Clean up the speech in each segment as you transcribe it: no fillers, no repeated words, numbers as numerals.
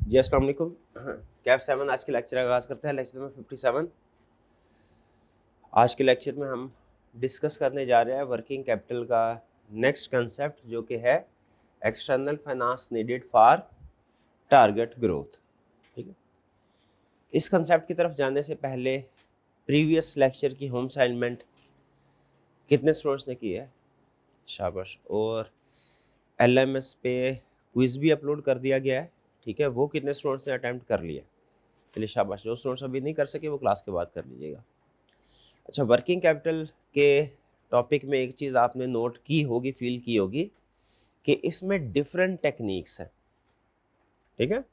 जी अस्सलाम वालेकुम। कैफ 7 आज के लेक्चर आगाज़ करते हैं। Lecture number 57। आज के लेक्चर में हम डिस्कस करने जा रहे हैं वर्किंग कैपिटल का नेक्स्ट कंसेप्ट, जो कि है external finance needed for target growth. ठीक है, इस कंसेप्ट की तरफ जाने से पहले प्रीवियस लेक्चर की होम असाइनमेंट कितने स्टूडेंट्स ने की है? शाबाश। और LMS पे क्विज़ भी अपलोड कर दिया गया है। ठीक है, वो कितने स्टूडेंट्स ने अटैम्प्ट कर लिया? चलिए शाबाश। जो स्टूडेंट्स अभी नहीं कर सके वो क्लास के बाद कर लीजिएगा। अच्छा, वर्किंग कैपिटल के टॉपिक में एक चीज़ आपने नोट की होगी, फील की होगी कि इसमें डिफरेंट टेक्निक्स हैं। ठीक है,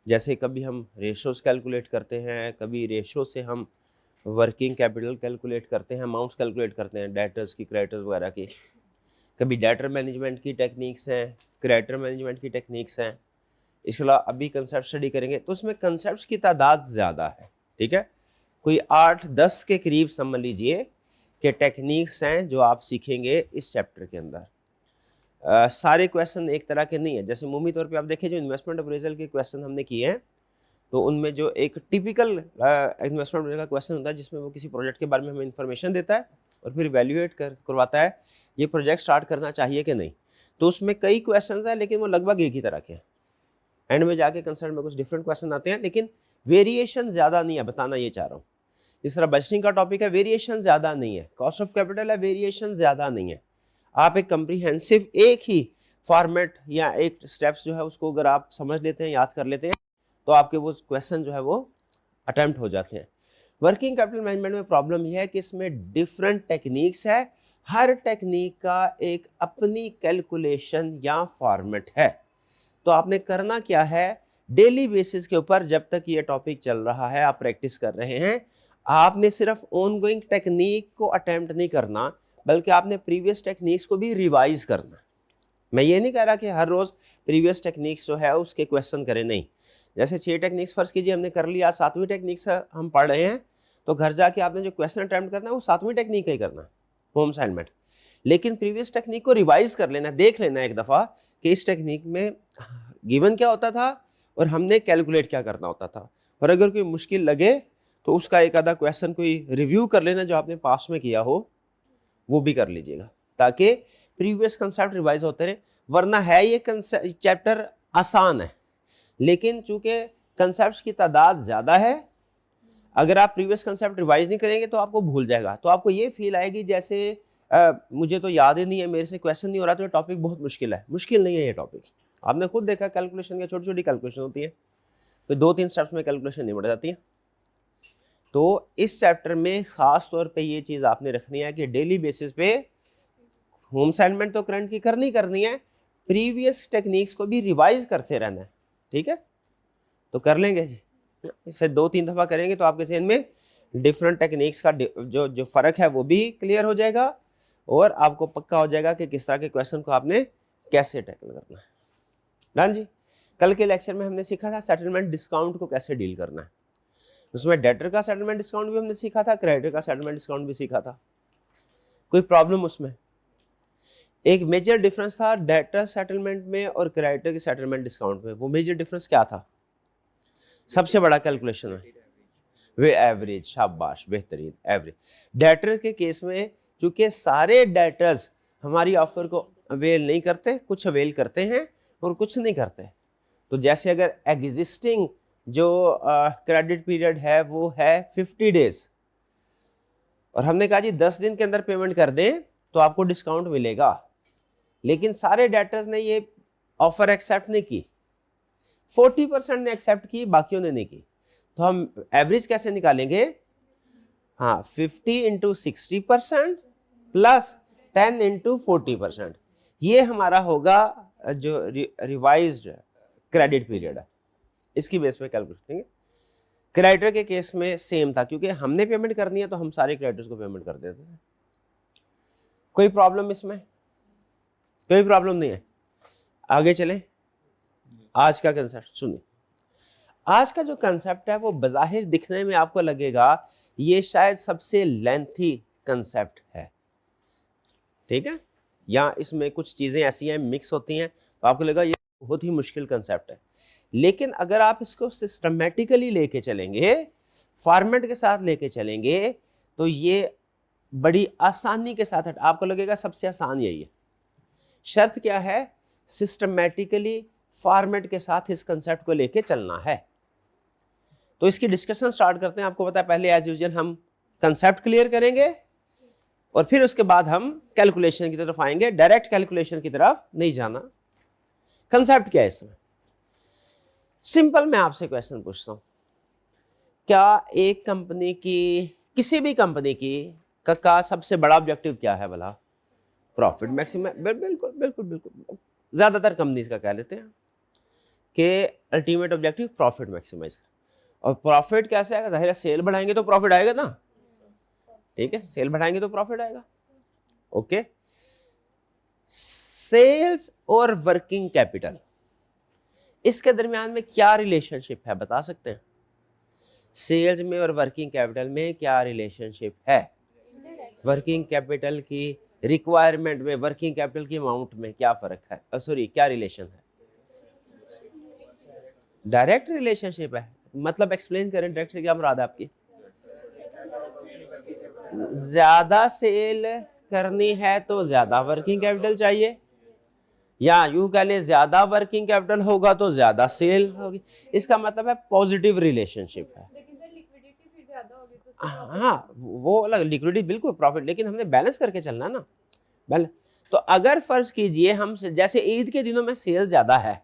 जैसे कभी हम रेशोज कैलकुलेट करते हैं, कभी रेशो से हम वर्किंग कैपिटल कैलकुलेट करते हैं, अमाउंट्स कैलकुलेट करते हैं डेटर्स की, क्रेडिटर्स वगैरह की। कभी डेटर मैनेजमेंट की टेक्निक्स हैं, क्रेडिटर मैनेजमेंट की टेक्निक्स हैं। इसके अलावा अभी कंसेप्ट स्टडी करेंगे तो उसमें कंसेप्ट्स की तादाद ज़्यादा है। ठीक है, कोई 8-10 के करीब समझ लीजिए कि टेक्निक्स हैं जो आप सीखेंगे इस चैप्टर के अंदर। सारे क्वेश्चन एक तरह के नहीं है। जैसे मुमूमी तौर पे आप देखें, जो इन्वेस्टमेंट अप्रेजल के क्वेश्चन हमने किए हैं, तो उनमें जो एक टिपिकल इन्वेस्टमेंट अप्रेजल का क्वेश्चन होता है जिसमें वो किसी प्रोजेक्ट के बारे में हमें इन्फॉर्मेशन देता है और फिर वैल्यूएट करवाता है ये प्रोजेक्ट स्टार्ट करना चाहिए कि नहीं। तो उसमें कई क्वेश्चन हैं लेकिन वो लगभग एक ही तरह के हैं। एंड में जाके कंसल्ट में कुछ डिफरेंट क्वेश्चन आते हैं, लेकिन वेरिएशन ज़्यादा नहीं है, बताना ये चाह रहा हूँ। इस तरह बजटिंग का टॉपिक है, वेरिएशन ज़्यादा नहीं है। कॉस्ट ऑफ कैपिटल है, वेरिएशन ज़्यादा नहीं है। आप एक कंप्रीहेंसिव एक ही फॉर्मेट या एक स्टेप्स जो है उसको अगर आप समझ लेते हैं, याद कर लेते हैं, तो आपके वो क्वेश्चन जो है वो अटेम्प्ट हो जाते हैं। वर्किंग कैपिटल मैनेजमेंट में प्रॉब्लम यह है कि इसमें डिफरेंट टेक्निक्स है, हर टेक्निक का एक अपनी कैलकुलेशन या फॉर्मेट है। तो आपने करना क्या है, डेली बेसिस के ऊपर जब तक ये टॉपिक चल रहा है, आप प्रैक्टिस कर रहे हैं, आपने सिर्फ ऑनगोइंग टेक्निक को अटेम्प्ट नहीं करना, बल्कि आपने प्रीवियस टेक्निक्स को भी रिवाइज करना। मैं ये नहीं कह रहा कि हर रोज प्रीवियस टेक्निक्स जो है उसके क्वेश्चन करें, नहीं। जैसे 6 टेक्निक्स फर्ज कीजिए हमने कर लिया, 7वीं टेक्निक्स हम पढ़ रहे हैं, तो घर जाके आपने जो क्वेश्चन अटेम्प्ट करना है वो 7वीं टेक्निक का ही करना, होम असाइनमेंट। लेकिन प्रीवियस टेक्निक को रिवाइज कर लेना, देख लेना एक दफ़ा कि इस टेक्निक में गिवन क्या होता था और हमने कैलकुलेट क्या करना होता था। और अगर कोई मुश्किल लगे तो उसका एक आधा क्वेश्चन कोई रिव्यू कर लेना जो आपने पास में किया हो, वो भी कर लीजिएगा, ताकि प्रीवियस कंसेप्ट रिवाइज होते रहे। वरना है ये चैप्टर आसान है, लेकिन चूंकि कंसेप्ट की तादाद ज़्यादा है, अगर आप प्रीवियस कंसेप्ट रिवाइज नहीं करेंगे तो आपको भूल जाएगा। तो आपको ये फील आएगी जैसे मुझे तो याद ही नहीं है, मेरे से क्वेश्चन नहीं हो रहा, तो ये टॉपिक बहुत मुश्किल है। मुश्किल नहीं है ये टॉपिक, आपने खुद देखा कैलकुलेशन की छोटी छोटी कैलकुलेशन होती है, तो 2-3 स्टेप्स में कैलकुलेशन नहीं बढ़ जाती है। तो इस चैप्टर में खास तौर पे ये चीज़ आपने रखनी है कि डेली बेसिस पे होम असाइनमेंट तो करंट की करनी है, प्रीवियस टेक्निक्स को भी रिवाइज करते रहना है। ठीक है, तो कर लेंगे जी। इसे 2-3 दफ़ा करेंगे तो आपके जहन में डिफरेंट टेक्निक्स का जो फ़र्क है वो भी क्लियर हो जाएगा, और आपको पक्का हो जाएगा कि किस तरह के क्वेश्चन को आपने कैसे टैकल करना है। डन जी। कल के लेक्चर में हमने सीखा था सेटलमेंट डिस्काउंट को कैसे डील करना है। उसमें डेटर का सेटलमेंट डिस्काउंट भी हमने सीखा था, क्रेडिटर का सेटलमेंट डिस्काउंट भी सीखा था। कोई प्रॉब्लम उसमें? एक मेजर डिफरेंस था डेटर सेटलमेंट में और क्रेडिटर के सेटलमेंट डिस्काउंट में। वो मेजर डिफरेंस क्या था? सबसे बड़ा कैलकुलेशन है वे एवरेज। शाबाश, बेहतरीन, एवरेज। डेटर के केस में चूंकि सारे डेटर्स हमारी ऑफर को अवेल नहीं करते, कुछ अवेल करते हैं और कुछ नहीं करते। तो जैसे अगर एग्जिस्टिंग जो क्रेडिट पीरियड है वो है 50 डेज, और हमने कहा जी 10 दिन के अंदर पेमेंट कर दें तो आपको डिस्काउंट मिलेगा, लेकिन सारे डेटर्स ने ये ऑफर एक्सेप्ट नहीं की, 40% ने एक्सेप्ट की, बाकियों ने नहीं की। तो हम एवरेज कैसे निकालेंगे? हाँ, 50 इंटू 60% प्लस 10 इंटू 40%, ये हमारा होगा जो रिवाइज्ड क्रेडिट पीरियड है। इसकी बेस पे कैलकुलेट करेंगे। क्रेडिटर के केस में सेम था, क्योंकि हमने पेमेंट करनी है तो हम सारे क्रेडिटर्स को पेमेंट कर देते थे। कोई प्रॉब्लम इसमें? कोई प्रॉब्लम नहीं है। आगे चलें। आज का कंसेप्ट सुनिए। आज का जो कंसेप्ट है वो बज़ाहिर दिखने में आपको लगेगा ये शायद सबसे लेंथी कंसेप्ट है। ठीक है, या इसमें कुछ चीज़ें ऐसी हैं मिक्स होती हैं तो आपको लगेगा ये बहुत ही मुश्किल कंसेप्ट है। लेकिन अगर आप इसको सिस्टमेटिकली लेके चलेंगे, फॉर्मेट के साथ लेके चलेंगे, तो ये बड़ी आसानी के साथ आपको लगेगा सबसे आसान यही है। शर्त क्या है? सिस्टमेटिकली फॉर्मेट के साथ इस कंसेप्ट को लेके चलना है। तो इसकी डिस्कशन स्टार्ट करते हैं। आपको पता है पहले एज यूजुअल हम कंसेप्ट क्लियर करेंगे और फिर उसके बाद हम कैलकुलेशन की तरफ आएंगे। डायरेक्ट कैलकुलेशन की तरफ नहीं जाना। कंसेप्ट क्या है इसमें? सिंपल मैं आपसे क्वेश्चन पूछता हूं, क्या एक कंपनी की, किसी भी कंपनी की का सबसे बड़ा ऑब्जेक्टिव क्या है भला? Profit maximum. बिल्कुल बिल्कुल बिल्कुल, ज्यादातर कंपनीज का कह लेते हैं कि अल्टीमेट ऑब्जेक्टिव प्रॉफिट मैक्सिमाइज कर। और प्रॉफिट कैसे आएगा? जाहिर है सेल बढ़ाएंगे तो प्रॉफिट आएगा ना, ठीक है, सेल बढ़ाएंगे तो प्रॉफिट आएगा। ओके, सेल्स और वर्किंग कैपिटल, इसके दरमियान में क्या रिलेशनशिप है बता सकते हैं? सेल्स में और वर्किंग कैपिटल में क्या रिलेशनशिप है? वर्किंग कैपिटल की रिक्वायरमेंट में वर्किंग कैपिटल की अमाउंट में क्या फर्क है? सॉरी, क्या रिलेशन है? डायरेक्ट रिलेशनशिप है। मतलब एक्सप्लेन करें, डायरेक्ट से क्या मुराद है आपकी? ज्यादा सेल करनी है तो ज्यादा वर्किंग कैपिटल चाहिए, या यूं कह ले ज्यादा वर्किंग कैपिटल होगा तो ज्यादा सेल होगी। इसका मतलब है पॉजिटिव रिलेशनशिप है। लेकिन सर लिक्विडिटी फिर ज्यादा होगी तो सर हाँ, वो अलग, लिक्विडिटी बिल्कुल प्रॉफिट, लेकिन हमने बैलेंस करके चलना ना। बैलेंस तो अगर फर्ज कीजिए हम जैसे ईद के दिनों में सेल ज्यादा है,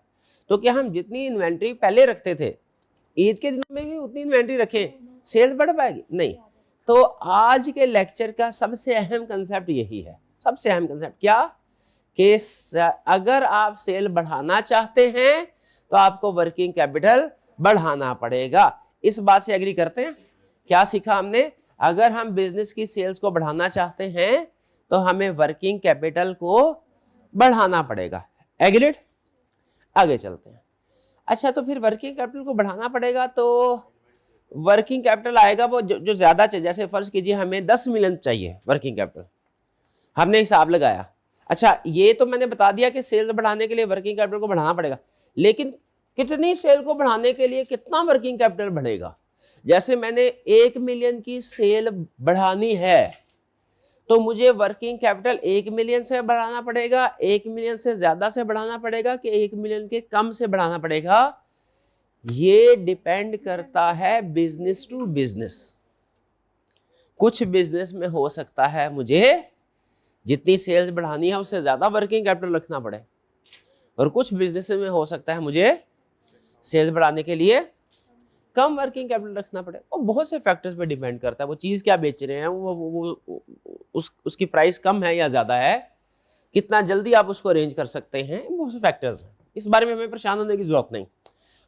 तो क्या हम जितनी इन्वेंट्री पहले रखते थे ईद के दिनों में भी उतनी इन्वेंट्री रखें, सेल बढ़ पाएगी? नहीं। तो आज के लेक्चर का सबसे अहम कंसेप्ट यही है। सबसे अहम कंसेप्ट क्या? कि अगर आप सेल बढ़ाना चाहते हैं तो आपको वर्किंग कैपिटल बढ़ाना पड़ेगा। इस बात से एग्री करते हैं? क्या सीखा हमने? अगर हम बिजनेस की सेल्स को बढ़ाना चाहते हैं तो हमें वर्किंग कैपिटल को बढ़ाना पड़ेगा। एग्रीड? आगे चलते हैं। अच्छा, तो फिर वर्किंग कैपिटल को बढ़ाना पड़ेगा तो वर्किंग कैपिटल आएगा वो जो ज्यादा चाहिए। जैसे फर्ज कीजिए हमें 10 मिलियन चाहिए वर्किंग कैपिटल, हमने हिसाब लगाया। अच्छा, ये तो मैंने बता दिया कि सेल्स बढ़ाने के लिए वर्किंग कैपिटल को बढ़ाना पड़ेगा, लेकिन कितनी सेल को बढ़ाने के लिए कितना वर्किंग कैपिटल बढ़ेगा? जैसे मैंने 1 मिलियन की सेल बढ़ानी है तो मुझे वर्किंग कैपिटल 1 मिलियन से बढ़ाना पड़ेगा, 1 मिलियन से ज्यादा से बढ़ाना पड़ेगा कि 1 मिलियन के कम से बढ़ाना पड़ेगा? ये डिपेंड करता है बिजनेस टू बिजनेस। कुछ बिजनेस में हो सकता है मुझे जितनी सेल्स बढ़ानी है उससे ज्यादा वर्किंग कैपिटल रखना पड़े, और कुछ बिजनेस में हो सकता है मुझे सेल्स बढ़ाने के लिए कम वर्किंग कैपिटल रखना पड़े। और बहुत से फैक्टर्स पे डिपेंड करता है। वो चीज क्या बेच रहे हैं, उसकी प्राइस कम है या ज्यादा है, कितना जल्दी आप उसको अरेंज कर सकते हैं, बहुत से फैक्टर्स हैं। इस बारे में हमें परेशान होने की जरूरत नहीं।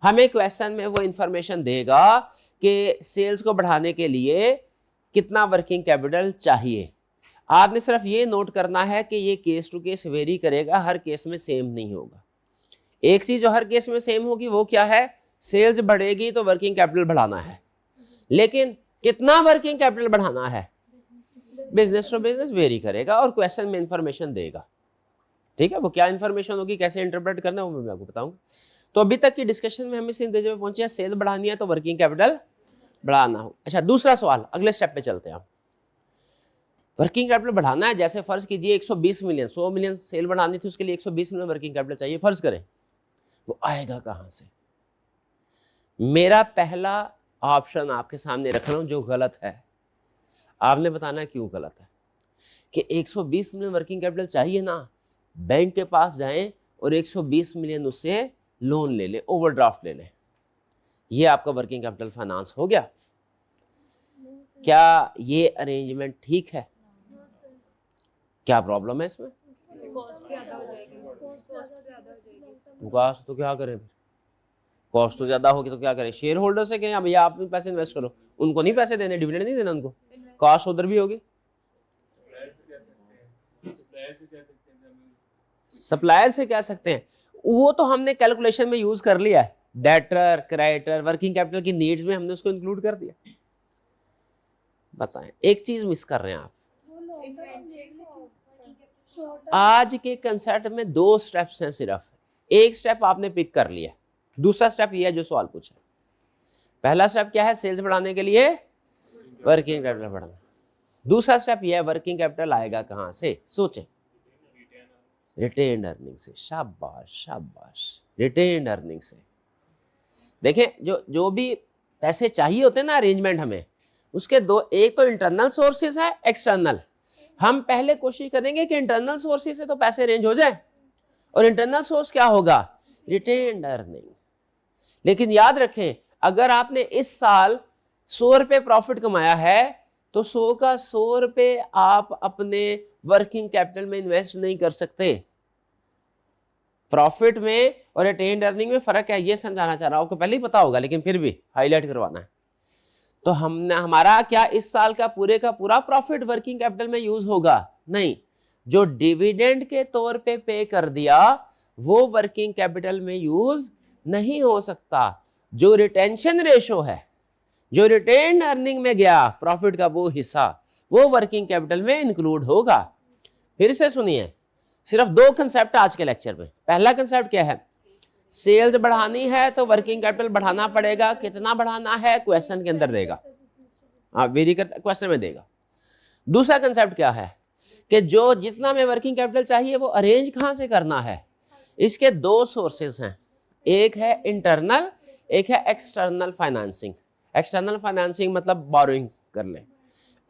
हमें क्वेश्चन में वो इंफॉर्मेशन देगा कि सेल्स को बढ़ाने के लिए कितना वर्किंग कैपिटल चाहिए। आपने सिर्फ ये नोट करना है कि ये केस टू केस वेरी करेगा, हर केस में सेम नहीं होगा। एक चीज जो हर केस में सेम होगी वो क्या है? सेल्स बढ़ेगी तो वर्किंग कैपिटल बढ़ाना है, लेकिन कितना वर्किंग कैपिटल बढ़ाना है बिजनेस टू बिजनेस वेरी करेगा और क्वेश्चन में इंफॉर्मेशन देगा। ठीक है, वो क्या इंफॉर्मेशन होगी, कैसे इंटरप्रेट करना है वो मैं आपको बताऊंगा। तो अभी तक की डिस्कशन में हम इस नतीजे पे पहुंचे हैं, सेल बढ़ानी है तो वर्किंग कैपिटल बढ़ाना हो। अच्छा, दूसरा सवाल, अगले स्टेप पे चलते हैं। आप वर्किंग कैपिटल बढ़ाना है, जैसे फर्ज कीजिए 120 मिलियन, 100 मिलियन सेल बढ़ानी थी, उसके लिए 120 मिलियन वर्किंग कैपिटल चाहिए। फर्ज करें, वो आएगा कहां से? मेरा पहला ऑप्शन आपके सामने रख रहा हूं जो गलत है, आपने बताना क्यों गलत है। कि 120 मिलियन वर्किंग कैपिटल चाहिए ना, बैंक के पास जाएं और 120 मिलियन उससे लोन ले ले, ओवरड्राफ्ट ले ले, ये आपका वर्किंग कैपिटल फाइनेंस हो गया। क्या ये अरेंजमेंट ठीक है? क्या प्रॉब्लम है इसमें? कॉस्ट ज्यादा हो जाएगी, कॉस्ट ज्यादा हो जाएगी। कॉस्ट तो क्या करें फिर? कॉस्ट तो ज्यादा होगी तो क्या करें? शेयर होल्डर से कहें भैया आप भी पैसे इन्वेस्ट करो, उनको नहीं पैसे देने, डिविडेंड नहीं देना उनको, कॉस्ट उधर भी होगी। सप्लायर से कह सकते हैं, वो तो हमने कैलकुलेशन में यूज कर लिया है, डेटर क्रेडिटर वर्किंग कैपिटल की नीड्स में हमने उसको इंक्लूड कर दिया। बताएं, एक चीज मिस कर रहे हैं आप। आज के कंसेप्ट में 2 स्टेप्स हैं सिर्फ, एक स्टेप आपने पिक कर लिया, दूसरा स्टेप ये है जो सवाल पूछा। पहला स्टेप क्या है, सेल्स बढ़ाने के लिए वर्किंग कैपिटल बढ़ाना। दूसरा स्टेप ये है वर्किंग कैपिटल आएगा कहां से, सोचें, रिटेन्ड अर्निंग से। शाबाश शाबाश, रिटेन्ड अर्निंग से। देखें जो भी पैसे चाहिए होते हैं ना अरेंजमेंट हमें, उसके दो, एक तो इंटरनल सोर्सेज है, एक्सटर्नल। हम पहले कोशिश करेंगे कि इंटरनल सोर्सेज से तो पैसे अरेंज हो जाए, और इंटरनल सोर्स क्या होगा, रिटेन्ड अर्निंग। लेकिन याद रखें, अगर आपने इस साल 100 रुपये प्रॉफिट कमाया है तो 100 का 100 रुपये आप अपने वर्किंग कैपिटल में इन्वेस्ट नहीं कर सकते। प्रॉफिट में और रिटेन्ड अर्निंग में फर्क है, ये समझाना चाह रहा हूं, आपको पहले ही पता होगा लेकिन फिर भी हाईलाइट करवाना है। तो हमने, हमारा क्या इस साल का पूरा प्रॉफिट वर्किंग कैपिटल में यूज होगा? नहीं, जो डिविडेंड के तौर पे कर दिया वो वर्किंग कैपिटल में यूज नहीं हो सकता। जो रिटेंशन रेशो है, जो रिटेन्ड अर्निंग में गया प्रॉफिट का वो हिस्सा, वो वर्किंग कैपिटल में इंक्लूड होगा। फिर से सुनिए, सिर्फ 2 कंसेप्ट आज के लेक्चर में। पहला कंसेप्ट क्या है, सेल्स बढ़ानी है तो वर्किंग कैपिटल बढ़ाना पड़ेगा। कितना बढ़ाना है क्वेश्चन के अंदर देगा, हाँ वेरी करता क्वेश्चन में देगा। दूसरा कंसेप्ट क्या है कि जो जितना में वर्किंग कैपिटल चाहिए वो अरेंज कहां से करना है। इसके 2 सोर्सेस हैं, एक है इंटरनल, एक है एक्सटर्नल फाइनेंसिंग। एक्सटर्नल फाइनेंसिंग मतलब बोरोइंग कर ले,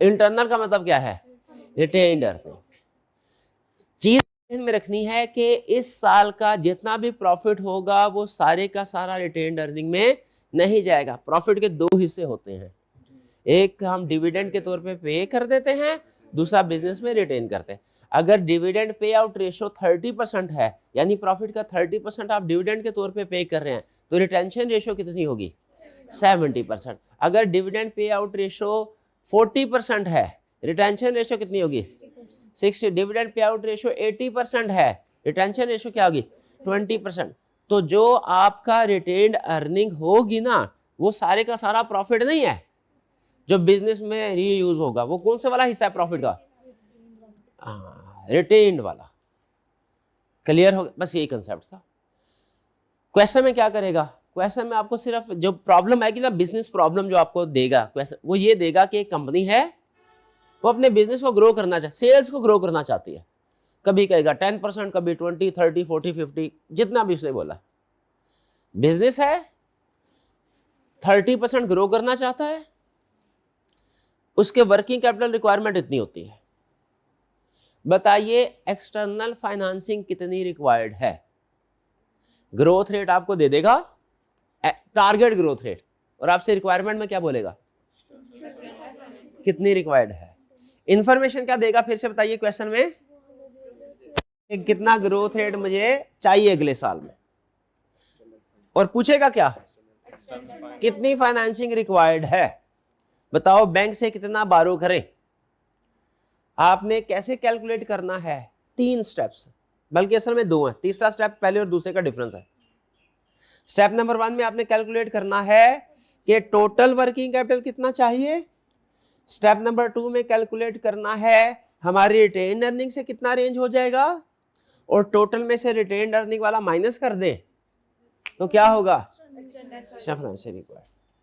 इंटरनल का मतलब क्या है, रिटेन्ड अर्निंग। चीज में रखनी है कि इस साल का जितना भी प्रॉफिट होगा वो सारे का सारा रिटेन्ड अर्निंग में नहीं जाएगा। प्रॉफिट के 2 हिस्से होते हैं, एक हम डिविडेंड के तौर पे कर देते हैं, दूसरा बिजनेस में रिटेन करते हैं। अगर डिविडेंड पे आउट रेशो 30% है, यानी प्रॉफिट का 30% आप डिविडेंड के तौर पे कर रहे हैं, तो रिटेंशन रेशो कितनी होगी, 70%। अगर डिविडेंड पे आउट रेशो 40% है, रिटेंशन रेशो कितनी होगी, 60। डिविडेंड पे आउट रेशो 80% है, रिटेंशन रेशो क्या होगी, 20%। तो जो आपका रिटेन्ड अर्निंग होगी ना, वो सारे का सारा प्रॉफिट नहीं है जो बिजनेस में रीयूज होगा। वो कौन सा वाला हिस्सा है प्रॉफिट का, रिटेन्ड वाला। क्लियर हो गया, बस यही कंसेप्ट था। क्वेश्चन में क्या करेगा, क्वेश्चन में आपको सिर्फ जो प्रॉब्लम आएगी ना, बिजनेस प्रॉब्लम जो आपको देगा क्वेश्चन, वो ये देगा कि एक कंपनी है, वो अपने बिजनेस को ग्रो करना चाहती, सेल्स को ग्रो करना चाहती है। कभी कहेगा 10%, कभी 20, 30, 40, 50, जितना भी उसने बोला। बिजनेस है, 30% ग्रो करना चाहता है, उसके वर्किंग कैपिटल रिक्वायरमेंट इतनी होती है। बताइए एक्सटर्नल फाइनेंसिंग कितनी रिक्वायर्ड है। ग्रोथ रेट आपको दे देगा, टारगेट ग्रोथ रेट, और आपसे रिक्वायरमेंट में क्या बोलेगा, कितनी रिक्वायर्ड है। इंफॉर्मेशन क्या देगा फिर से बताइए क्वेश्चन में, कितना ग्रोथ रेट मुझे चाहिए अगले साल में, और पूछेगा क्या, कितनी फाइनेंसिंग रिक्वायर्ड है। बताओ बैंक से कितना बारो करें। आपने कैसे कैलकुलेट करना है, 3 स्टेप्स, बल्कि असल में 2 हैं। तीसरा स्टेप पहले और दूसरे का डिफरेंस है। स्टेप नंबर 1 में आपने कैलकुलेट करना है कि टोटल वर्किंग कैपिटल कितना चाहिए। स्टेप नंबर 2 में कैलकुलेट करना है हमारी रिटेन अर्निंग से कितना रेंज हो जाएगा, और टोटल में से रिटेन अर्निंग वाला माइनस कर दें तो क्या होगा,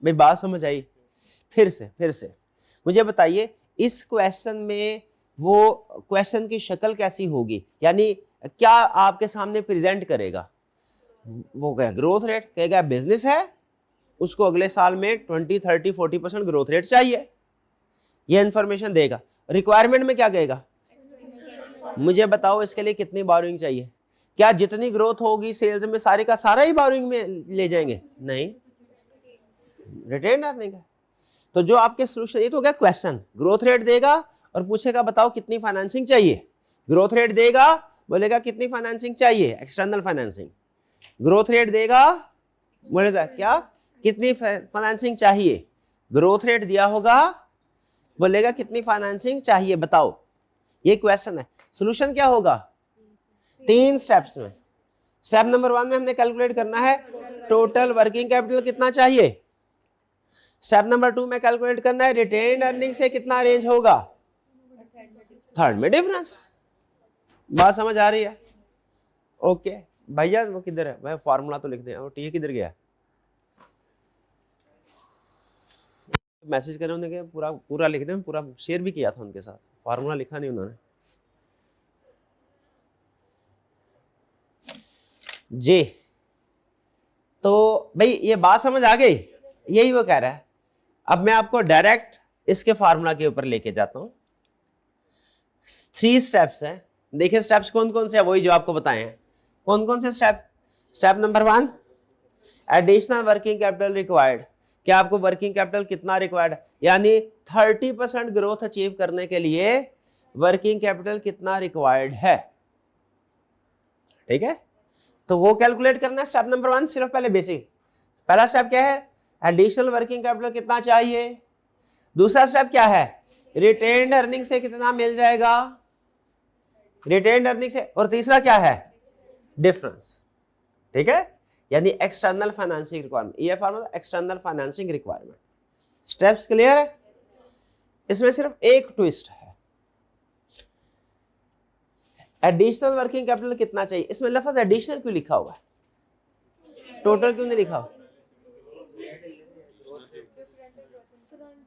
भाई बात समझ आई। फिर से मुझे बताइए इस क्वेश्चन में वो क्वेश्चन की शक्ल कैसी होगी, यानी क्या आपके सामने प्रेजेंट करेगा। वो क्या ग्रोथ रेट कहेगा, बिजनेस है उसको अगले साल में 20, 30, 40% ग्रोथ रेट चाहिए, ये इंफॉर्मेशन देगा। रिक्वायरमेंट में क्या कहेगा, मुझे बताओ इसके लिए कितनी बोरोइंग चाहिए। क्या जितनी ग्रोथ होगी सेल्स में सारे का सारा ही बोरोइंग में ले जाएंगे, नहीं, रिटेन अर्निंग है। तो जो आपके सोल्यूशन, ये तो हो गया क्वेश्चन, ग्रोथ रेट देगा और पूछेगा बताओ कितनी फाइनेंसिंग चाहिए। ग्रोथ रेट देगा, बोलेगा कितनी फाइनेंसिंग चाहिए, एक्सटर्नल फाइनेंसिंग। ग्रोथ रेट देगा, बोलेगा क्या, कितनी फाइनेंसिंग चाहिए। ग्रोथ रेट दिया होगा, बोलेगा कितनी फाइनेंसिंग चाहिए बताओ। ये क्वेश्चन है। सॉल्यूशन क्या होगा, 3 स्टेप्स में। स्टेप नंबर 1 में हमने कैलकुलेट करना है टोटल वर्किंग कैपिटल कितना चाहिए। स्टेप नंबर 2 में कैलकुलेट करना है रिटेन्ड अर्निंग से कितना रेंज होगा। थर्ड में डिफरेंस। बात समझ आ रही है, ओके। भैया वो किधर है, भाई फार्मूला तो लिख दे। वो टी किधर गया, मैसेज करे उन्होंने पूरा पूरा लिख दे, पूरा शेयर भी किया था उनके साथ, फार्मूला लिखा नहीं उन्होंने। जे तो भाई ये बात समझ आ गई, यही वो कह रहा है। अब मैं आपको डायरेक्ट इसके फार्मूला के ऊपर लेके जाता हूं। 3 स्टेप्स हैं, देखिए स्टेप्स कौन कौन से हैं, वही जो आपको बताए हैं। कौन कौन से step? Step number 1, additional working capital required. क्या आपको वर्किंग कैपिटल कितना रिक्वायर्ड है, यानी 30% ग्रोथ अचीव करने के लिए वर्किंग कैपिटल कितना रिक्वायर्ड है, ठीक है। तो वो कैलकुलेट करना है स्टेप नंबर 1, सिर्फ पहले बेसिक। पहला स्टेप क्या है, एडिशनल वर्किंग कैपिटल कितना चाहिए। दूसरा स्टेप क्या है, रिटेन्ड अर्निंग से कितना मिल जाएगा, रिटेन्ड अर्निंग से। और तीसरा क्या है, डिफरेंस, ठीक है, यानी एक्सटर्नल फाइनेंसिंग रिक्वायरमेंट। ये formula external financing requirement. Steps clear है? इसमें सिर्फ एक ट्विस्ट है, एडिशनल वर्किंग कैपिटल कितना चाहिए। इसमें लफ्ज एडिशनल क्यों लिखा हुआ है, टोटल क्यों नहीं लिखा?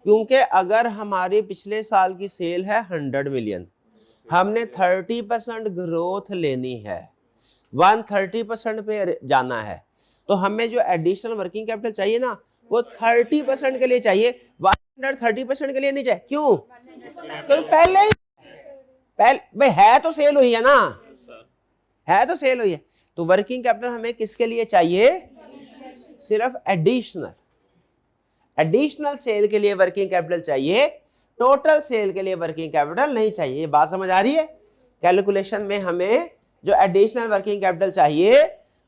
क्योंकि अगर हमारी पिछले साल की सेल है 100 मिलियन, हमने 30% ग्रोथ लेनी है, 130% पे जाना है, तो हमें जो एडिशनल वर्किंग कैपिटल चाहिए ना, वो 30% के लिए चाहिए, 130% के लिए नहीं चाहिए। क्यों? क्योंकि पहले भाई है तो सेल हुई है ना, है तो सेल हुई है, तो वर्किंग कैपिटल हमें किसके लिए चाहिए, सिर्फ एडिशनल, एडिशनल सेल के लिए वर्किंग कैपिटल चाहिए, टोटल सेल के लिए वर्किंग कैपिटल नहीं चाहिए। ये बात समझ आ रही है? कैलकुलेशन में हमें जो एडिशनल वर्किंग कैपिटल चाहिए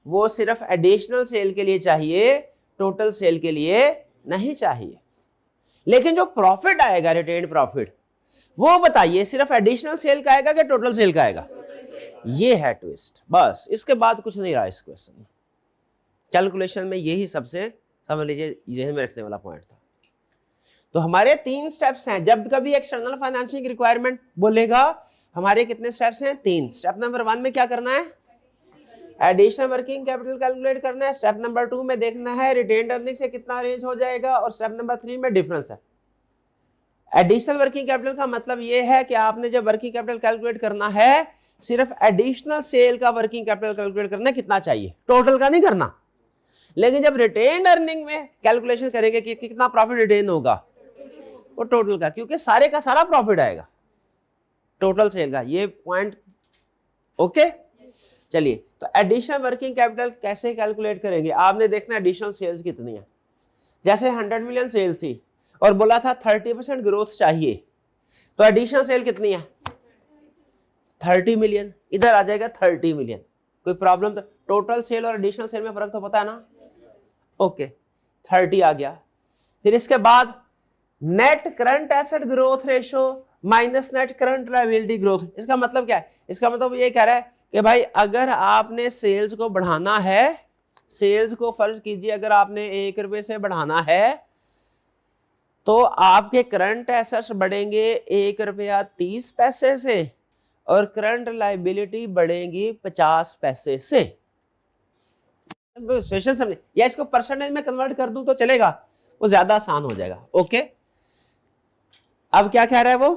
वो सिर्फ एडिशनल सेल के लिए चाहिए, टोटल सेल के लिए नहीं चाहिए। लेकिन जो प्रॉफिट आएगा, रिटेन्ड प्रॉफिट, वो बताइए सिर्फ एडिशनल सेल का आएगा कि टोटल सेल का आएगा। ये है ट्विस्ट, बस इसके बाद कुछ नहीं रहा इस क्वेश्चन में। कैलकुलेशन में यही सबसे समझ लीजिए जहन में रखने वाला पॉइंट था। तो हमारे 3 स्टेप्स हैं, जब कभी एक्सटर्नल फाइनेंसिंग रिक्वायरमेंट बोलेगा हमारे कितने स्टेप्स हैं, 3। स्टेप नंबर 1 में क्या करना है, एडिशनल वर्किंग कैपिटल कैलकुलेट करना है। स्टेप नंबर 2 में देखना है रिटेन्ड अर्निंग से कितना रेंज हो जाएगा, और स्टेप नंबर 3 में डिफरेंस है। एडिशनल वर्किंग कैपिटल का मतलब यह है कि आपने जब वर्किंग कैपिटल कैलकुलेट करना है, सिर्फ एडिशनल सेल का वर्किंग कैपिटल कैलकुलेट करना है कितना चाहिए, टोटल का नहीं करना। लेकिन जब रिटेन्ड अर्निंग में कैलकुलेशन करेंगे कि कितना प्रॉफिट रिटेन होगा, वो टोटल का, क्योंकि सारे का सारा प्रॉफिट आएगा टोटल सेल का। ये पॉइंट ओके। चलिए, तो एडिशनल वर्किंग कैपिटल कैसे कैलकुलेट करेंगे, आपने देखना एडिशनल सेल्स कितनी है। जैसे 100 मिलियन सेल्स थी और बोला था 30% ग्रोथ चाहिए, तो एडिशनल सेल कितनी है, 30 मिलियन। इधर आ जाएगा 30 मिलियन। कोई प्रॉब्लम? तो टोटल सेल और एडिशनल सेल में फर्क तो पता है ना, ओके 30 आ गया। फिर इसके बाद net current asset growth ratio minus net current liability growth. इसका मतलब क्या है, इसका मतलब ये कह रहा है कि भाई अगर आपने सेल्स को बढ़ाना है, सेल्स को फर्ज कीजिए अगर आपने 1 रुपए से बढ़ाना है, तो आपके करंट एसेट्स बढ़ेंगे 1 रुपया 30 पैसे से, और करंट लायबिलिटी बढ़ेगी 50 पैसे से। सेशन समझे, या इसको परसेंटेज में कन्वर्ट कर दूं तो चलेगा, वो ज्यादा आसान हो जाएगा। ओके, अब क्या कह रहा है वो,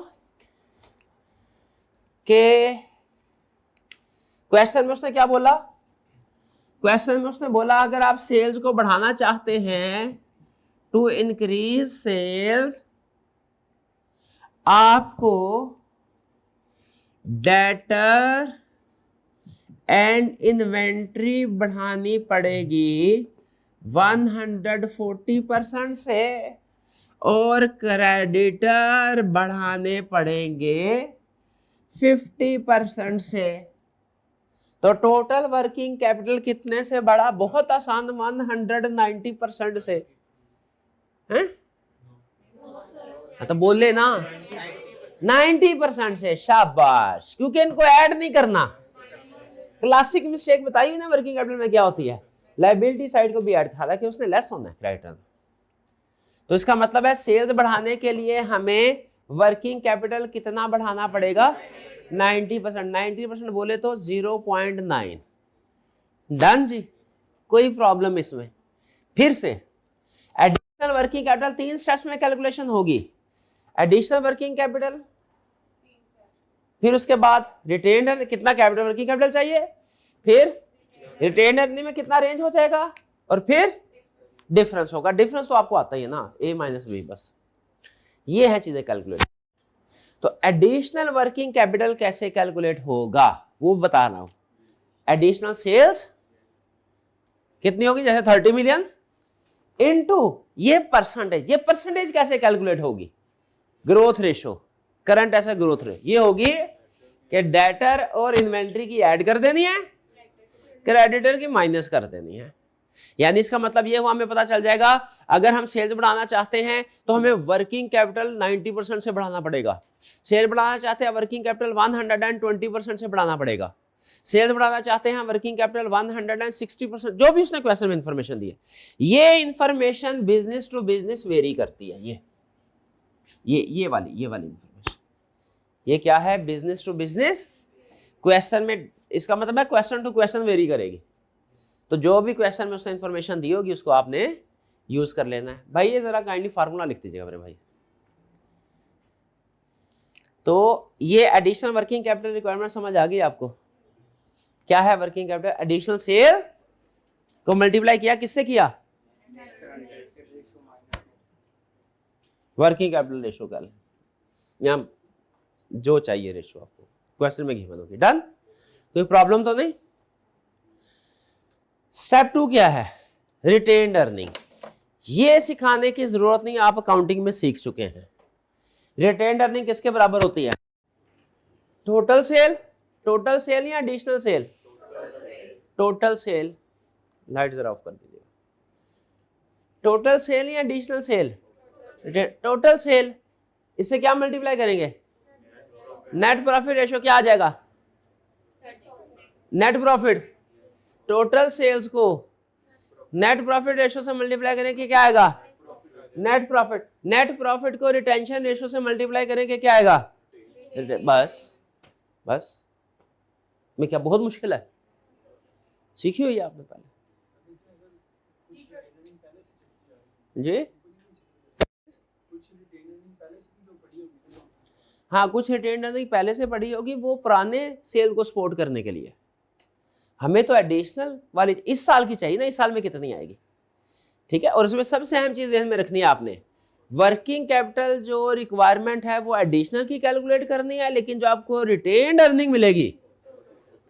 कि क्वेश्चन में उसने क्या बोला, क्वेश्चन में उसने बोला अगर आप सेल्स को बढ़ाना चाहते हैं, टू इंक्रीज सेल्स, आपको डेटर एंड इन्वेंट्री बढ़ानी पड़ेगी 140% से, और क्रेडिटर बढ़ाने पड़ेंगे 50% से। तो टोटल वर्किंग कैपिटल कितने से बढ़ा, बहुत आसान, 190% से हैं? तो बोले ना 90% से, शाबाश, क्योंकि इनको ऐड नहीं करना। क्लासिक मिस्टेक बताई ना वर्किंग कैपिटल में क्या होती है, लायबिलिटी साइड को भी ऐड, हालांकि उसने लेस होना है क्रेडिटर। तो इसका मतलब है सेल्स बढ़ाने के लिए हमें वर्किंग कैपिटल कितना बढ़ाना पड़ेगा, 90%। 90% बोले तो 0.9, डन जी, कोई प्रॉब्लम इसमें? फिर से एडिशनल वर्किंग कैपिटल 3 स्टेप्स में कैलकुलेशन होगी। एडिशनल वर्किंग कैपिटल, फिर उसके बाद रिटेन्ड अर्निंग, कितना कैपिटल वर्किंग कैपिटल चाहिए, फिर रिटेन्ड अर्निंग में कितना रेंज हो जाएगा, और फिर डिफरेंस होगा। डिफरेंस तो आपको आता ही है ना, ए माइनस बी, बस ये है चीजें कैलकुलेट। तो एडिशनल वर्किंग कैपिटल कैसे कैलकुलेट होगा वो बता रहा हूं। एडिशनल सेल्स कितनी होगी, जैसे 30 मिलियन इनटू ये परसेंटेज। ये परसेंटेज कैसे कैलकुलेट होगी, growth ratio, current asset growth rate, ये होगी कि डेटर और इन्वेंट्री की ऐड कर देनी है, क्रेडिटर की माइनस कर देनी है। यानी इसका मतलब ये हुआ, हमें पता चल जाएगा अगर हम सेल्स बढ़ाना चाहते हैं तो हमें वर्किंग कैपिटल 90% से बढ़ाना पड़ेगा। सेल्स बढ़ाना चाहते हैं वर्किंग कैपिटल 120% से बढ़ाना पड़ेगा। सेल्स बढ़ाना चाहते हैं वर्किंग कैपिटल 160%, जो भी उसने क्वेश्चन में इंफॉर्मेशन दी है। ये information business to business vary करती है। ये वाली इंफॉर्मेशन, ये क्या है, बिजनेस टू बिजनेस क्वेश्चन में, इसका मतलब है क्वेश्चन टू क्वेश्चन वेरी करेगी। तो जो भी क्वेश्चन में उसने इंफॉर्मेशन दी होगी उसको आपने यूज कर लेना है। भाई ये जरा काइंडली फार्मूला लिख दीजिएगा मेरे भाई। तो ये एडिशनल वर्किंग कैपिटल रिक्वायरमेंट समझ आ गई आपको? क्या है वर्किंग कैपिटल? एडिशनल सेल को मल्टीप्लाई किया, किससे किया, वर्किंग कैपिटल रेशो का, यहां जो चाहिए रेशो आपको क्वेश्चन में गिवन होगी। डन, कोई प्रॉब्लम तो नहीं? स्टेप 2 क्या है, रिटेन्ड अर्निंग। ये सिखाने की जरूरत नहीं, आप अकाउंटिंग में सीख चुके हैं। रिटेन्ड अर्निंग किसके बराबर होती है, टोटल सेल या additional sale, total sale. Light जरा ऑफ कर दीजिएगा। टोटल सेल या एडिशनल सेल, टोटल सेल। इससे क्या मल्टीप्लाई करेंगे, नेट प्रॉफिट रेशो क्या आ जाएगा, नेट प्रॉफिट। टोटल सेल्स को नेट प्रॉफिट रेशो से मल्टीप्लाई करेंगे क्या आएगा, नेट प्रॉफिट। नेट प्रॉफिट को रिटेंशन रेशो से मल्टीप्लाई करेंगे क्या आएगा, बस मैं क्या बहुत मुश्किल है, सीखी हुई है आपने पहले जी। हाँ, कुछ रिटेन्ड अर्निंग पहले से पड़ी होगी, वो पुराने सेल को सपोर्ट करने के लिए। हमें तो एडिशनल वाली इस साल की चाहिए ना, इस साल में कितनी आएगी, ठीक है। और उसमें सबसे अहम चीज ध्यान में रखनी है आपने, वर्किंग कैपिटल जो रिक्वायरमेंट है वो एडिशनल की कैलकुलेट करनी है, लेकिन जो आपको रिटेन्ड अर्निंग मिलेगी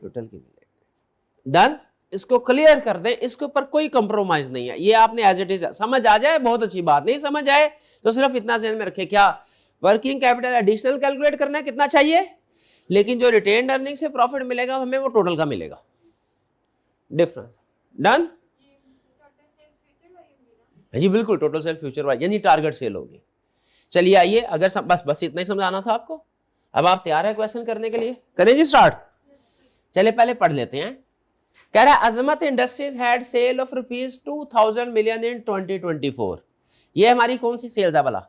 टोटल की मिलेगी। डन, इसको क्लियर कर दें, इसके ऊपर कोई कंप्रोमाइज नहीं है। ये आपने एज इट इज समझ आ जाए बहुत अच्छी बात, नहीं समझ आए तो सिर्फ इतना ध्यान में रखें, क्या वर्किंग कैपिटल एडिशनल कैलकुलेट करना है, कितना चाहिए, लेकिन जो रिटेन्ड अर्निंग से प्रॉफिट मिलेगा हमें वो टोटल का मिलेगा, डिफरेंट। डन जी, बिल्कुल टोटल सेल फ्यूचर वाइज यानी टारगेट सेल होगी। चलिए आइए, अगर बस इतना ही समझाना था आपको। अब आप तैयार है क्वेश्चन करने के लिए, करें जी स्टार्ट। चलिए पहले पढ़ लेते हैं। कह रहा है Azmat industries had sale of ₹2000 million in 2024। ये हमारी कौन सी सेल्स है भला,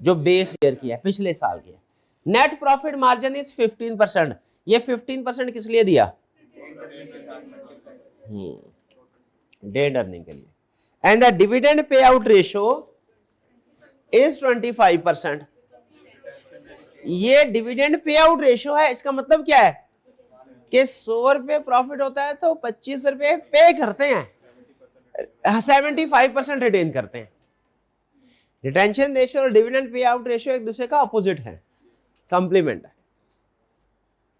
जो बेस ईयर की है, पिछले साल की है। Net profit margin is 15%। ये 15% किस लिए दिया, डेड अर्निंग के लिए। And the dividend pay out ratio is 25%। ये डिविडेंड पे आउट रेशो है, इसका मतलब क्या है कि 100 रुपए प्रॉफिट होता है तो 25 रुपए पे करते हैं, 75% रिटेन करते हैं। रिटेंशन रेशियो और डिविडेंड पे आउट रेशियो एक दूसरे का अपोजिट है, कंप्लीमेंट है,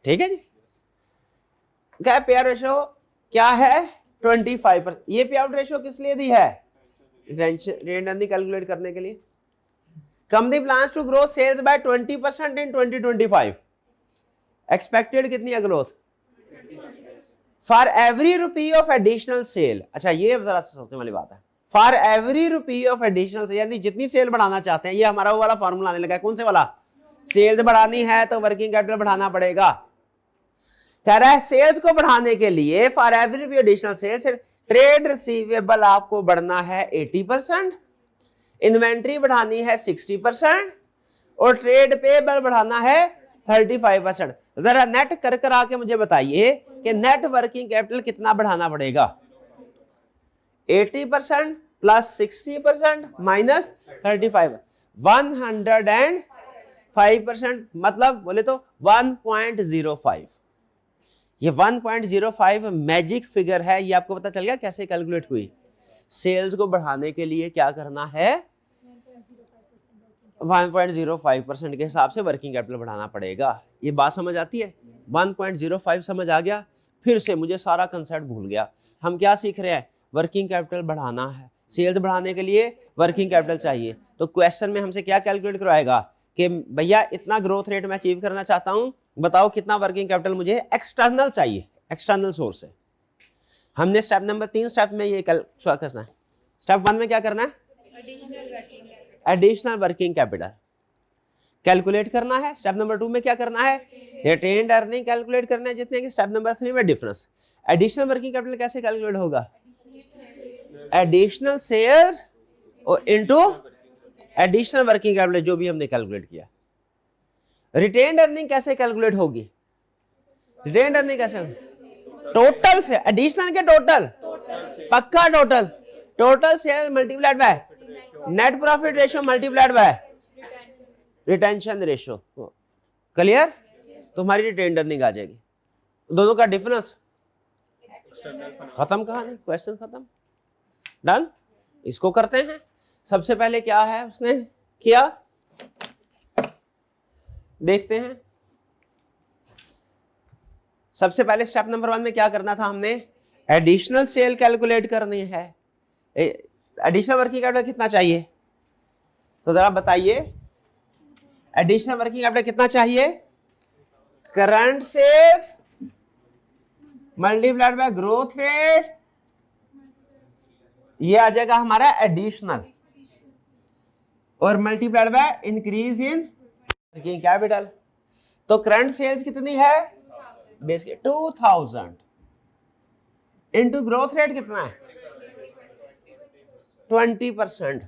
ठीक है जी। क्या पे आउट रेशियो क्या है, 25%। ये पे आउट रेशियो किस लिए दी है, रिटेंशन अर्निंग कैलकुलेट करने के लिए। Company plans to grow sales by 20% in 2025। Expected कितनी है growth, for every rupee of additional sale. अच्छा ये जरा सोचने वाली बात है, for every rupee of additional sale, यानी जितनी सेल बढ़ाना चाहते हैं, ये हमारा वो वाला फॉर्मूला आने लगा है। कौन से वाला, सेल्स बढ़ानी है तो वर्किंग कैपिटल बढ़ाना पड़ेगा। कह रहा है सेल्स को बढ़ाने के लिए for every rupee additional sales, trade receivable आपको बढ़ना है 80%, इन्वेंट्री बढ़ानी है 60% और ट्रेड पेबल बढ़ाना है 35%। जरा नेट कर आके मुझे बताइए कि नेट वर्किंग कैपिटल कितना बढ़ाना पड़ेगा? 80% प्लस 60% माइनस 35, 105%, मतलब बोले तो 1.05। ये 1.05 मैजिक फिगर है। ये आपको पता चल गया कैसे कैलकुलेट हुई? सेल्स को बढ़ाने के लिए क्या करना है? 1.05% के हिसाब से वर्किंग कैपिटल बढ़ाना पड़ेगा। ये बात समझ आती है? 1.05 समझ आ गया? फिर से मुझे सारा कंसेप्ट भूल गया। हम क्या सीख रहे हैं? वर्किंग कैपिटल बढ़ाना है। सेल्स बढ़ाने के लिए वर्किंग कैपिटल चाहिए। तो क्वेश्चन में हमसे क्या कैलकुलेट करवाएगा कि भैया इतना ग्रोथ रेट मैं अचीव करना चाहता हूं, बताओ कितना वर्किंग कैपिटल मुझे एक्सटर्नल चाहिए, एक्सटर्नल सोर्स से। हमने स्टेप नंबर 3 स्टेप में ये करना है। स्टेप 1 में क्या करना है? एडिशनल वर्किंग कैपिटल कैलकुलेट करना है। स्टेप नंबर 2 में क्या करना है? रिटेन्ड अर्निंग कैलकुलेट करना है जितने की। स्टेप नंबर 3 में डिफरेंस। एडिशनल वर्किंग कैपिटल कैसे कैलकुलेट होगा? एडिशनल सेल्स और इनटू एडिशनल वर्किंग कैपिटल जो भी हमने कैलकुलेट किया। रिटेन्ड अर्निंग कैसे कैलकुलेट होगी? रिटेन्ड अर्निंग कैसे होगी? टोटल से, एडिशनल के टोटल, पक्का total, total sale multiplied by net profit ratio multiplied by retention ratio. Clear? तुम्हारी रिटेन्ड अर्निंग आ जाएगी। दोनों का डिफरेंस खत्म, कहानी, क्वेश्चन खत्म, डन। इसको करते हैं। सबसे पहले क्या है उसने किया, देखते हैं। सबसे पहले स्टेप नंबर 1 में क्या करना था हमने? एडिशनल सेल कैलकुलेट करनी है। एडिशनल वर्किंग कैपिटल कितना चाहिए? तो जरा बताइए, एडिशनल वर्किंग कैपिटल कितना चाहिए? Current sales multiplied by growth rate, ये आ जाएगा हमारा एडिशनल, और multiplied by increase in working capital. तो करंट सेल्स कितनी है? बेसिकली 2000 इनटू ग्रोथ रेट कितना है? 20%।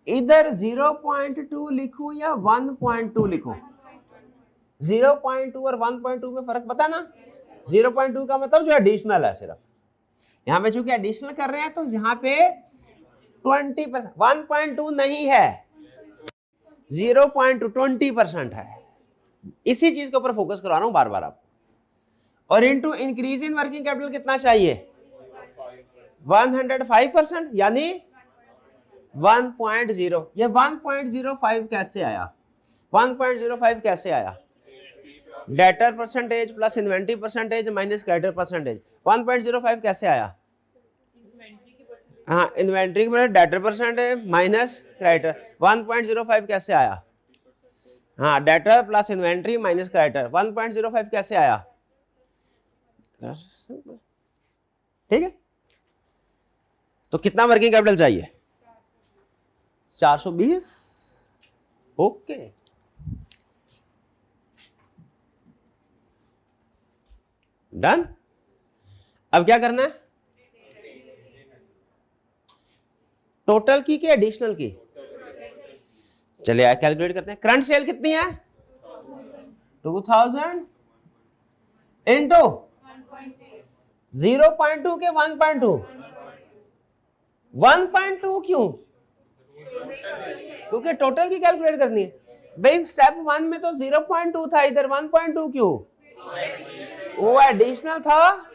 इधर 0.2 लिखूं या 1.2 लिखूं? 0.2 और 1.2 में फर्क पता ना? 0.2 का मतलब जो एडिशनल है, सिर्फ यहां पे चूंकि एडिशनल कर रहे हैं तो यहां पे 20%, 1.2 नहीं है, 0.2 20% है। इसी चीज के ऊपर फोकस करवा रहा हूं बार बार आपको। और into increase in working capital कितना चाहिए? 105%, यानी 1.0। ये 1.05 कैसे आया? 1.05 कैसे आया? Debtor percentage plus inventory percentage minus creditor percentage. 1.05 कैसे आया? हाँ, इन्वेंट्री की डेटर परसेंटेज माइनस क्रेडिटर। 1.05 कैसे आया? हाँ, debtor plus inventory minus creditor. 1.05 कैसे आया? ठीक है। तो कितना वर्किंग कैपिटल चाहिए? 420। Okay, done. अब क्या करना है? टोटल की एडिशनल की? चलिए कैलकुलेट करते हैं। करंट सेल कितनी है? 2000 इनटू 0.2 के 1.2। 1.2 क्यों? क्योंकि टोटल की कैलकुलेट करनी है भाई। स्टेप 1 में तो 0.2 था, इधर 1.2 क्यों? वो एडिशनल था,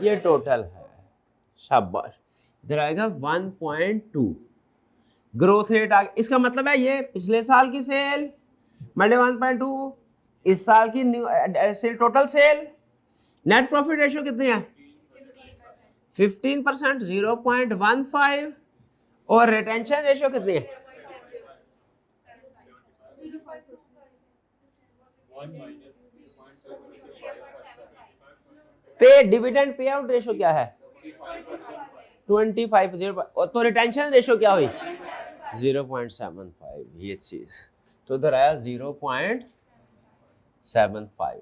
ये टोटल है। शाबाश, इधर आएगा 1.2। ग्रोथ रेट आ गया। इसका मतलब है ये पिछले साल की सेल मल्टी 1.2, इस साल की sale, total sale. Net profit ratio कितनी है? 15%, 0.15। और रिटेंशन रेशियो कितनी है? पे डिविडेंड पे आउट रेशियो क्या है? 25। तो रिटेंशन रेशियो क्या हुई? 0.75। ये चीज तो इधर आया 0.75।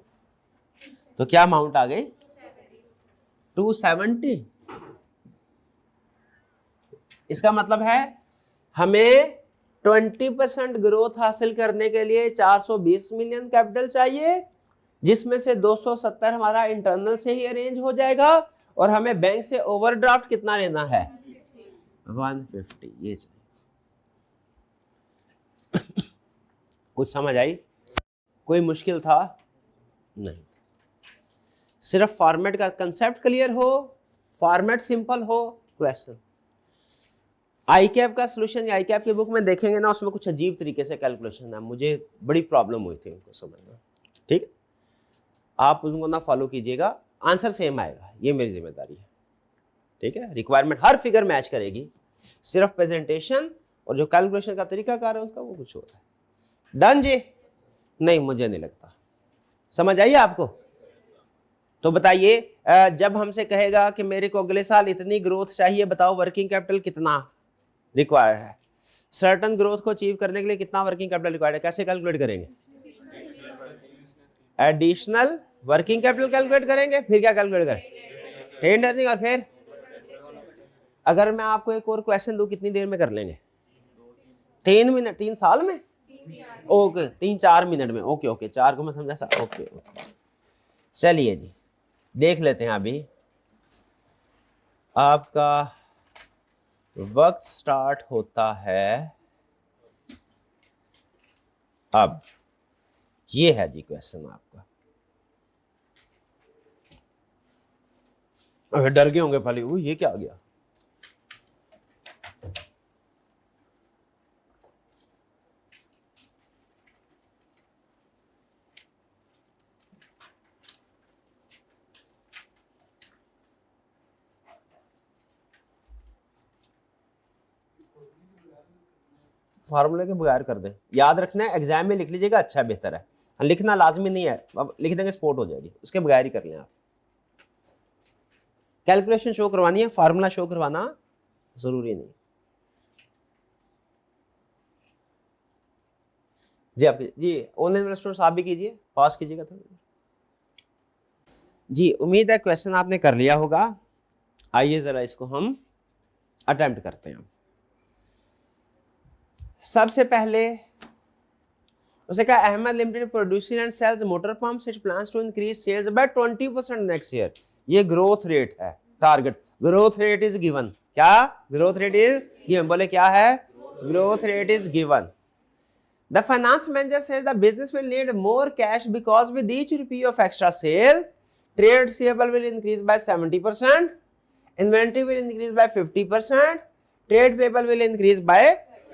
तो क्या अमाउंट आ गई? 270। इसका मतलब है हमें 20% ग्रोथ हासिल करने के लिए 420 मिलियन कैपिटल चाहिए, जिसमें से 270 हमारा इंटरनल से ही अरेंज हो जाएगा, और हमें बैंक से ओवरड्राफ्ट कितना लेना है 150, ये चाहिए। कुछ समझ आई? कोई मुश्किल था? नहीं। सिर्फ फॉर्मेट का कंसेप्ट क्लियर हो, फॉर्मेट सिंपल हो, क्वेश्चन। आई कैप का सोल्यूशन, आई कैप की बुक में देखेंगे ना, उसमें कुछ अजीब तरीके से कैलकुलेशन है, मुझे बड़ी प्रॉब्लम हुई थी उनको समझना। ठीक, आप उनको ना फॉलो कीजिएगा, आंसर सेम आएगा, ये मेरी जिम्मेदारी है। ठीक है, रिक्वायरमेंट हर फिगर मैच करेगी, सिर्फ प्रेजेंटेशन और जो कैलकुलेशन का तरीकाकार है उसका वो कुछ हो रहा है। डन जी? नहीं, मुझे नहीं लगता। समझ आइए आपको? तो बताइए, जब हमसे कहेगा कि मेरे को अगले साल इतनी ग्रोथ चाहिए, बताओ वर्किंग कैपिटल कितना रिक्वायर्ड है? सर्टन ग्रोथ को अचीव करने के लिए कितना वर्किंग कैपिटल रिक्वायर्ड है? कैसे कैलकुलेट करेंगे? एडिशनल वर्किंग कैपिटल कैलकुलेट करेंगे। फिर क्या कैलकुलेट करें? Trade earning. और फिर अगर मैं आपको एक और क्वेश्चन दूं, कितनी देर में कर लेंगे? 3 मिनट? 3 साल में? ओके, 3-4 मिनट में। ओके ओके, 4 को मैं समझा सा। ओके ओके, चलिए जी, देख लेते हैं। अभी आपका वक्त स्टार्ट होता है अब। ये है जी क्वेश्चन आपका। डर गए होंगे पहले, वो ये क्या आ गया? फार्मूले के बगैर कर दें, याद रखना है, एग्जाम में लिख लीजिएगा, अच्छा बेहतर है। लिखना लाजमी नहीं है, अब लिख देंगे स्पॉट हो जाएगी, उसके बगैर ही कर लें आप। कैलकुलेशन शो करवानी है, फार्मूला शो करवाना जरूरी नहीं। जी आप जी, ऑनलाइन वाले स्टूडेंट्स आप भी कीजिए, पास कीजिएगा थोड़ा जी। उम्मीद है क्वेश्चन आपने कर लिया होगा। आइए जरा इसको हम अटेम्प्ट करते हैं। सबसे पहले उसे कहा, Ahmed limited producing and sales motor pumps, it plans to increase sales by 20% next year. ये ग्रोथ रेट है, target. Growth rate is given. क्या ग्रोथ रेट इज गिवन? बोले क्या है? Growth rate is given. The finance manager says the business will need more cash because with each rupee of extra sale, trade receivable will increase by 70%, inventory will increase by 50%, trade payable will increase by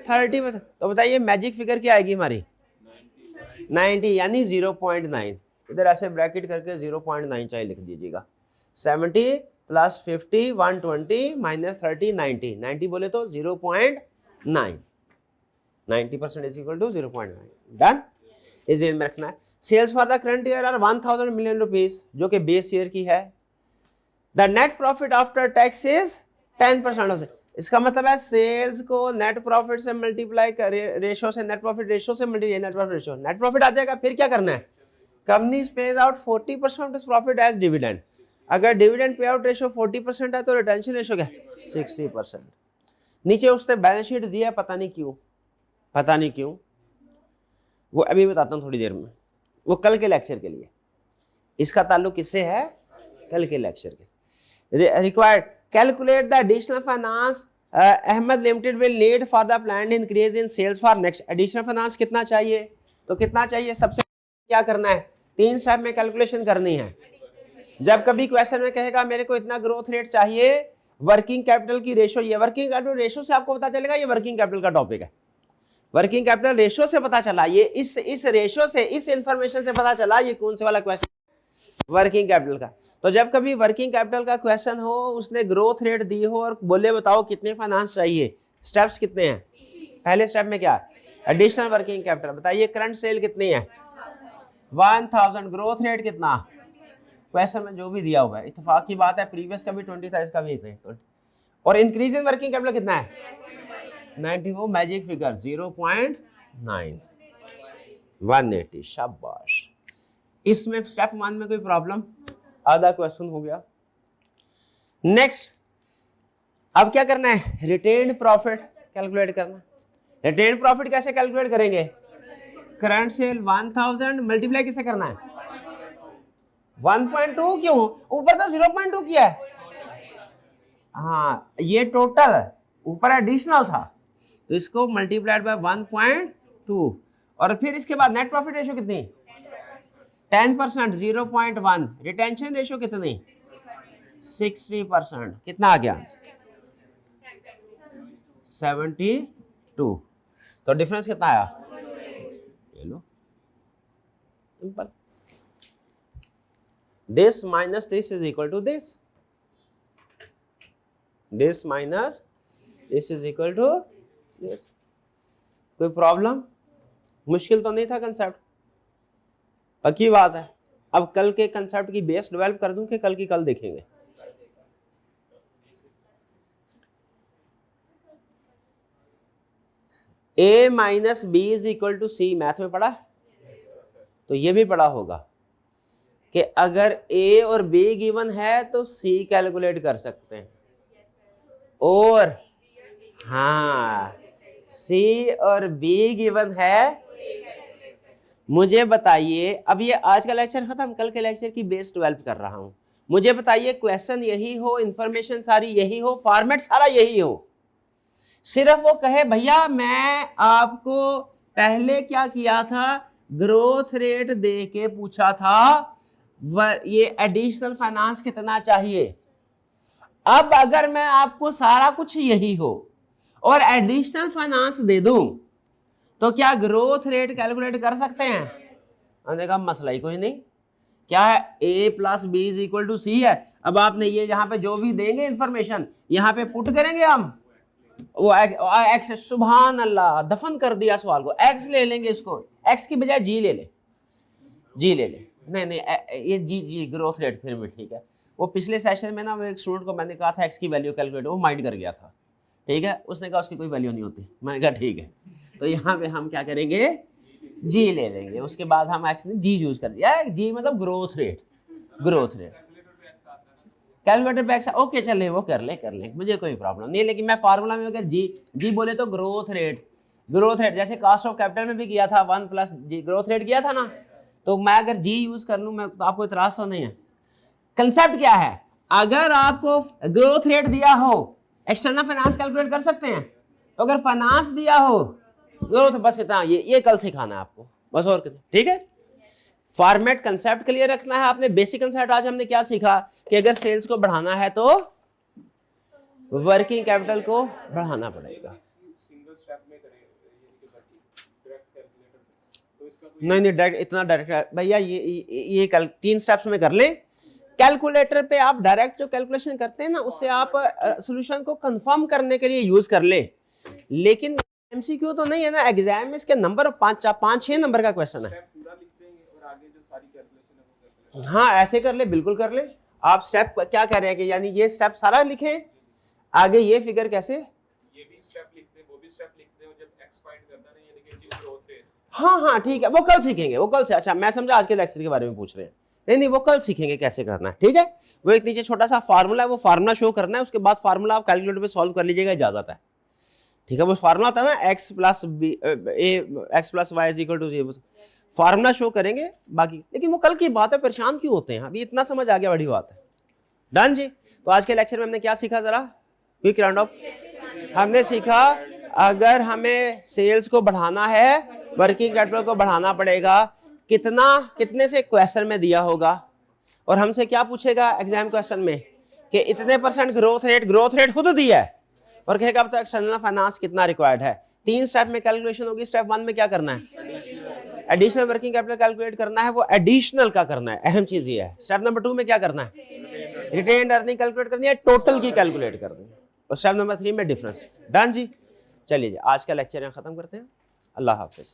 30%। तो बताइए magic figure क्या आएगी हमारी? 90, यानी 0.9। इधर ऐसे bracket करके 0.9 चाहे लिख दीजिएगा। 70 + 50 120 - 30 90। 90 बोले तो 0.9। 90% इज इक्वल टू 0.9। डन? इस में रखना है। Sales for the current year are 1000 million rupees, जो कि बेस ईयर की है। The net profit after tax is 10% of. इसका मतलब है सेल्स को नेट प्रॉफिट से मल्टीप्लाई कर, रेशो से, नेट प्रॉफिट रेशो से multiply, net profit ratio, net profit आ जाएगा। फिर क्या करना है? Company pays out 40% of profit as dividend. अगर डिविडेंड पे आउट रेशो 40% है तो रिटेंशन रेशो क्या? 60%। नीचे उसने बैलेंस शीट दिया है, पता नहीं क्यों, पता नहीं क्यों, वो अभी बताता हूँ थोड़ी देर में। वो कल के लेक्चर के लिए, इसका ताल्लुक किससे है? कल के लेक्चर के। Required calculate the additional finance Ahmed limited will need for the planned increase in sales for next. Additional finance कितना चाहिए? तो कितना चाहिए? सबसे क्या करना है? 3 स्टेप में कैलकुलेशन करनी है। जब कभी क्वेश्चन में कहेगा मेरे को इतना ग्रोथ रेट चाहिए, वर्किंग कैपिटल की रेशो, ये वर्किंग कैपिटल रेशो से आपको पता चलेगा ये वर्किंग कैपिटल का टॉपिक है। वर्किंग कैपिटल रेशो से पता चला, ये इस रेशो से, इस इंफॉर्मेशन से पता चला ये कौन से वाला क्वेश्चन? वर्किंग कैपिटल का। तो जब कभी वर्किंग कैपिटल का क्वेश्चन हो, उसने ग्रोथ रेट दी हो और बोले बताओ कितने फाइनेंस चाहिए, स्टेप्स कितने हैं? पहले स्टेप में क्या? Additional working capital. बताइए करंट सेल कितनी है? 1000। ग्रोथ रेट कितना? क्वेश्चन में जो भी दिया हुआ है, इत्तेफाक की बात है प्रीवियस का भी 20 था, इसका भी 20। और इंक्रीज इन वर्किंग कैपिटल कितना है? 90। वो मैजिक फिगर 0.9, 180। शाबाश। इसमें स्टेप 1 में कोई प्रॉब्लम? आधा क्वेश्चन हो गया। नेक्स्ट, अब क्या करना है? रिटेन्ड प्रॉफिट कैलकुलेट करना। रिटेन प्रॉफिट कैसे कैलकुलेट करेंगे? करंट सेल 1000 मल्टीप्लाई किसे करना है? 1.2। क्यों? ऊपर तो 0.2 किया है। हाँ, ये टोटल ऊपर एडिशनल था तो इसको मल्टीप्लाइड बाय 1.2 और फिर इसके बाद नेट प्रॉफिट रेशियो कितनी? 10%, 0.1। रिटेंशन रेशियो कितनी? 60%। कितना आ गया? 72। तो डिफरेंस कितना आया? ये लो, simple. This minus this is equal to this, this minus this is equal to this. कोई प्रॉब्लम? मुश्किल तो नहीं था कंसेप्ट? पक्की बात है। अब कल के कंसेप्ट की बेस डेवलप कर दूं कि कल की कल देखेंगे? a minus B is equal to C, math में पढ़ा? तो ये भी पढ़ा होगा कि अगर a और b गिवन है तो c कैलकुलेट कर सकते हैं, और हाँ c और b गिवन है। मुझे बताइए, अब ये आज का लेक्चर खत्म, कल के लेक्चर की बेस डेवलप कर रहा हूं। मुझे बताइए क्वेश्चन यही हो, इंफॉर्मेशन सारी यही हो, फॉर्मेट सारा यही हो, सिर्फ वो कहे भैया मैं आपको पहले क्या किया था, ग्रोथ रेट दे के पूछा था ये एडिशनल फाइनेंस कितना चाहिए। अब अगर मैं आपको सारा कुछ यही हो और एडिशनल फाइनेंस दे दूं तो क्या ग्रोथ रेट कैलकुलेट कर सकते हैं? हमने कहा मसला ही कोई नहीं। क्या है? a plus B is equal to C है। अब आपने ये यहाँ पे जो भी देंगे इंफॉर्मेशन यहाँ पे पुट करेंगे हम, वो एक्स, सुभान अल्लाह, दफन कर दिया सवाल को। एक्स ले लेंगे, इसको एक्स की बजाय जी ले ले, जी ले ले। नहीं ये जी ग्रोथ रेट फिर भी ठीक है। वो पिछले सेशन में ना वो एक स्टूडेंट को मैंने कहा था एक्स की वैल्यू कैलकुलेट, वो माइंड कर गया था, ठीक है। उसने कहा उसकी कोई वैल्यू नहीं होती। मैंने कहा ठीक है, तो यहाँ पे हम क्या करेंगे, जी ले लेंगे। उसके बाद हम एक्स ने जी यूज कर दिया, जी मतलब growth rate, growth rate calculator पे एक्स, ओके चले वो कर ले, मुझे कोई प्रॉब्लम नहीं है। लेकिन मैं फार्मूला में अगर जी बोले तो ग्रोथ रेट जैसे कास्ट ऑफ कैपिटल में भी किया था 1 प्लस जी, ग्रोथ रेट किया था ना, तो मैं अगर जी यूज कर लूं मैं तो आपको इतराज तो नहीं है। कंसेप्ट क्या है, अगर आपको ग्रोथ रेट दिया हो एक्सटर्नल फाइनेंस कैलकुलेट कर सकते हैं, तो अगर फाइनेंस दिया हो ग्रोथ, बस इतना ये कल सिखाना है आपको, बस और कितना, ठीक है। फॉर्मेट कंसेप्ट क्लियर रखना है आपने। बेसिक कंसेप्ट आज हमने क्या सीखा कि अगर सेल्स को बढ़ाना है तो वर्किंग कैपिटल को बढ़ाना पड़ेगा। नहीं डायरेक्ट, इतना डायरेक्ट भैया ये कल 3 स्टेप्स में कर लें। कैलकुलेटर पे आप डायरेक्ट जो कैलकुलेशन करते हैं ना, उससे आप सॉल्यूशन को कंफर्म करने के लिए यूज कर ले, लेकिन एमसीक्यू तो नहीं है ना। एग्जाम में इसके नंबर 5-6 नंबर का क्वेश्चन है। हाँ ऐसे कर ले, बिल्कुल कर ले। आप स्टेप क्या कह रहे हैं कि यानी ये स्टेप सारा लिखें, आगे ये फिगर कैसे, ये भी स्टेप लिखते हैं, वो भी स्टेप लिखते हैं, जब एक्स फाइंड करना है ये देखिए जी ग्रोथ रेट। हाँ ठीक है, वो कल सीखेंगे, वो कल से। अच्छा मैं समझा आज के लेक्चर के बारे में पूछ रहे हैं। नहीं वो कल सीखेंगे कैसे करना है, ठीक है। वो एक नीचे छोटा सा फार्मूला है, वो फार्मूला शो करना है, उसके बाद फार्मूला आप कैलकुलेटर पे सॉल्व कर लीजिएगा, इजाजत है, ठीक है। वो फार्मूला था ना X plus Y is equal to 0, formula show करेंगे बाकी। लेकिन वो कल की बात है, परेशान क्यों होते हैं, अभी इतना समझ आ गया, बड़ी बात है। डन जी। तो आज के लेक्चर में हमने क्या सीखा, जरा क्विक राउंड ऑफ। हमने सीखा अगर हमें सेल्स को बढ़ाना है, वर्किंग कैपिटल को बढ़ाना पड़ेगा, कितने से क्वेश्चन में दिया होगा, और हमसे क्या पूछेगा एग्जाम क्वेश्चन में कि इतने % ग्रोथ रेट खुद दिया है, और कहेगा अब तो एक्सटर्नल फाइनेंस कितना रिक्वायर्ड है। 3 स्टेप में कैलकुलेशन होगी। स्टेप 1 में क्या करना है, एडिशनल वर्किंग कैपिटल कैलकुलेट करना है, वो एडिशनल का करना है, अहम चीज ये है। स्टेप नंबर 2 में क्या करना है, रिटेन्ड अर्निंग कैलकुलेट करनी है, टोटल की कैलकुलेट करनी है, और स्टेप नंबर 3 में डिफरेंस। डन जी। चलिए आज का लेक्चर यहाँ खत्म करते हैं। अल्लाह हाफिज।